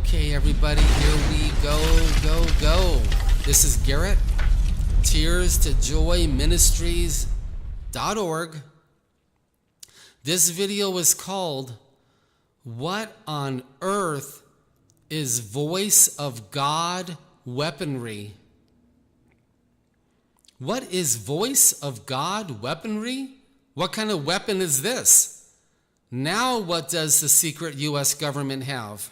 Okay, everybody, here we go. This is Garrett, tearstojoyministries.org. This video is called, What on Earth is Voice of God Weaponry? What is Voice of God weaponry? What kind of weapon is this? Now what does the secret U.S. government have?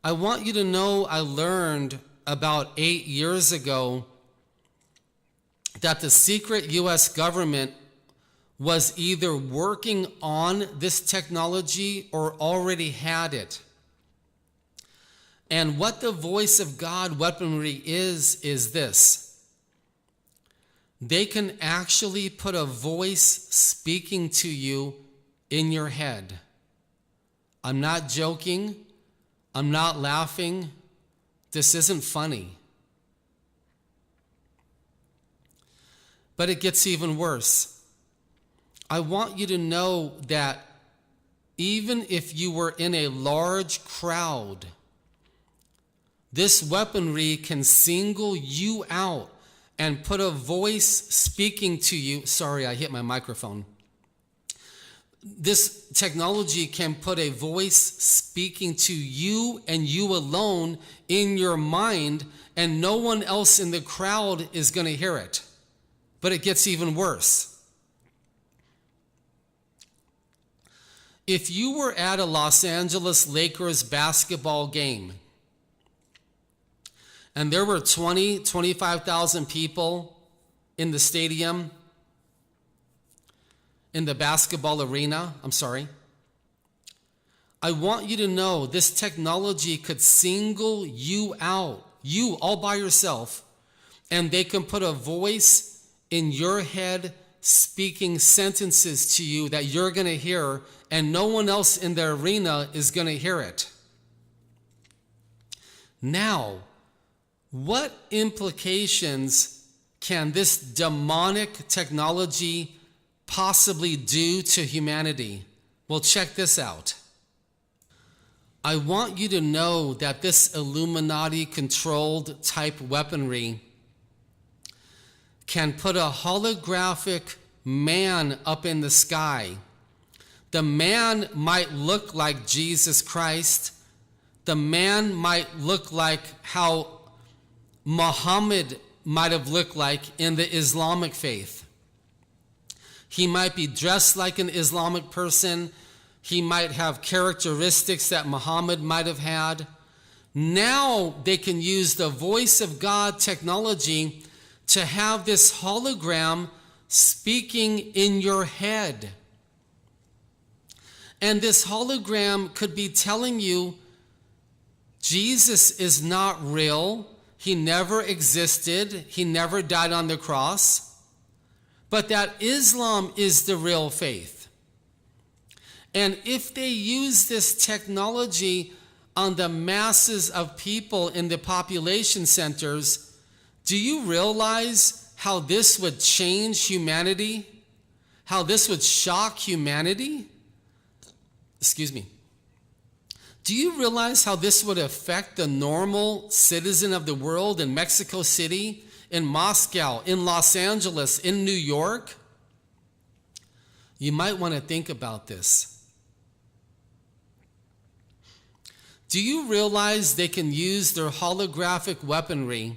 I want you to know I learned about 8 years ago that the secret U.S. government was either working on this technology or already had it. And what the Voice of God weaponry is this. They can actually put a voice speaking to you in your head. I'm not joking. I'm not laughing. This isn't funny. But it gets even worse. I want you to know that even if you were in a large crowd, this weaponry can single you out and put a voice speaking to you. Sorry, I hit my microphone. This technology can put a voice speaking to you and you alone in your mind, and no one else in the crowd is going to hear it. But it gets even worse. If you were at a Los Angeles Lakers basketball game, and there were 25,000 people in the stadium, in the basketball arena, I want you to know this technology could single you out, you all by yourself, and they can put a voice in your head speaking sentences to you that you're going to hear, and no one else in the arena is going to hear it. Now, what implications can this demonic technology possibly do to humanity? Well, check this out. I want you to know that this Illuminati-controlled type weaponry can put a holographic man up in the sky. The man might look like Jesus Christ. The man might look like how Muhammad might have looked like in the Islamic faith. He might be dressed like an Islamic person. He might have characteristics that Muhammad might have had. Now they can use the Voice of God technology to have this hologram speaking in your head. And this hologram could be telling you Jesus is not real. He never existed. He never died on the cross. But that Islam is the real faith. And if they use this technology on the masses of people in the population centers, do you realize how this would change humanity? How this would shock humanity? Excuse me. Do you realize how this would affect the normal citizen of the world in Mexico City, in Moscow, in Los Angeles, in New York? You might want to think about this. Do you realize they can use their holographic weaponry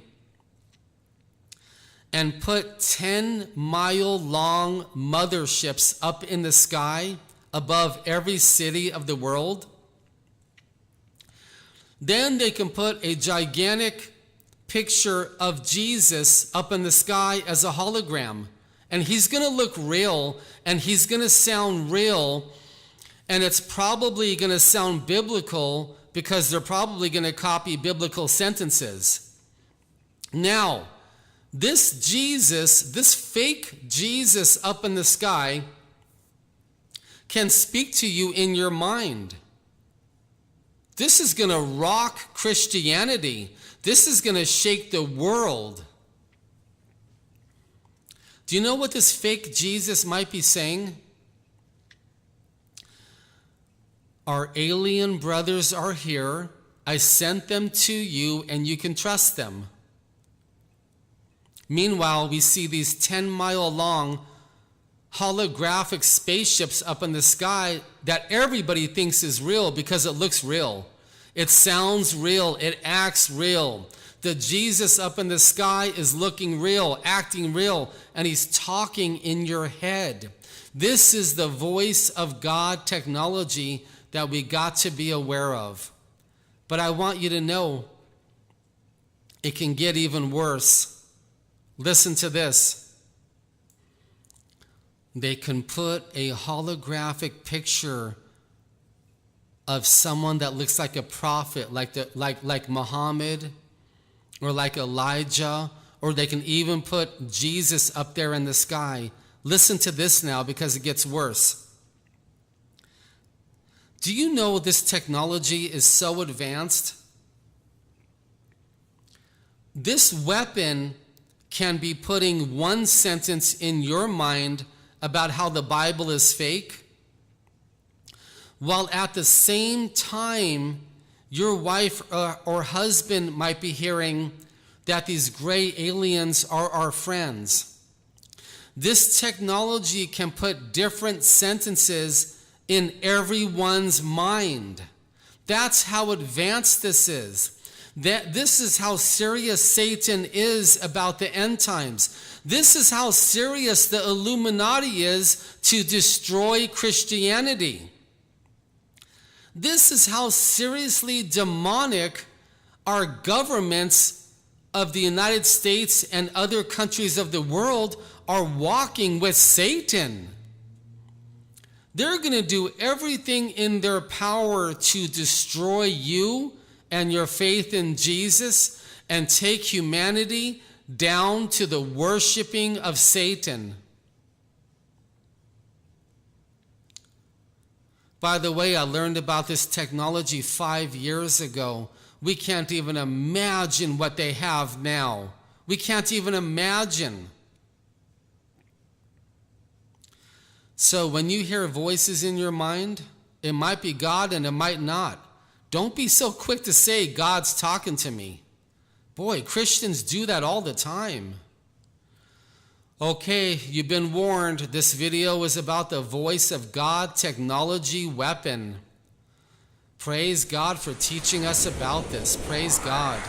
and put 10-mile-long motherships up in the sky above every city of the world? Then they can put a gigantic picture of Jesus up in the sky as a hologram. And he's going to look real, and he's going to sound real, and it's probably going to sound biblical because they're probably going to copy biblical sentences. Now, this Jesus, this fake Jesus up in the sky, can speak to you in your mind. This is going to rock Christianity. This is going to shake the world. Do you know what this fake Jesus might be saying? Our alien brothers are here. I sent them to you, and you can trust them. Meanwhile, we see these 10-mile-long holographic spaceships up in the sky that everybody thinks is real because it looks real. It sounds real. It acts real. The Jesus up in the sky is looking real, acting real, and he's talking in your head. This is the voice of God technology that we got to be aware of. But I want you to know it can get even worse. Listen to this. They can put a holographic picture of someone that looks like a prophet, like Muhammad or like Elijah, or they can even put Jesus up there in the sky. Listen to this now because it gets worse. Do you know this technology is so advanced? This weapon can be putting one sentence in your mind about how the Bible is fake, while at the same time, your wife or husband might be hearing that these gray aliens are our friends. This technology can put different sentences in everyone's mind. That's how advanced this is. This is how serious Satan is about the end times. This is how serious the Illuminati is to destroy Christianity. This is how seriously demonic our governments of the United States and other countries of the world are walking with Satan. They're going to do everything in their power to destroy you and your faith in Jesus and take humanity down to the worshiping of Satan. By the way, I learned about this technology 5 years ago. We can't even imagine what they have now. We can't even imagine. So when you hear voices in your mind, it might be God and it might not. Don't be so quick to say, God's talking to me. Boy, Christians do that all the time. Okay, you've been warned. This video is about the voice of God technology weapon. Praise God for teaching us about this. Praise God.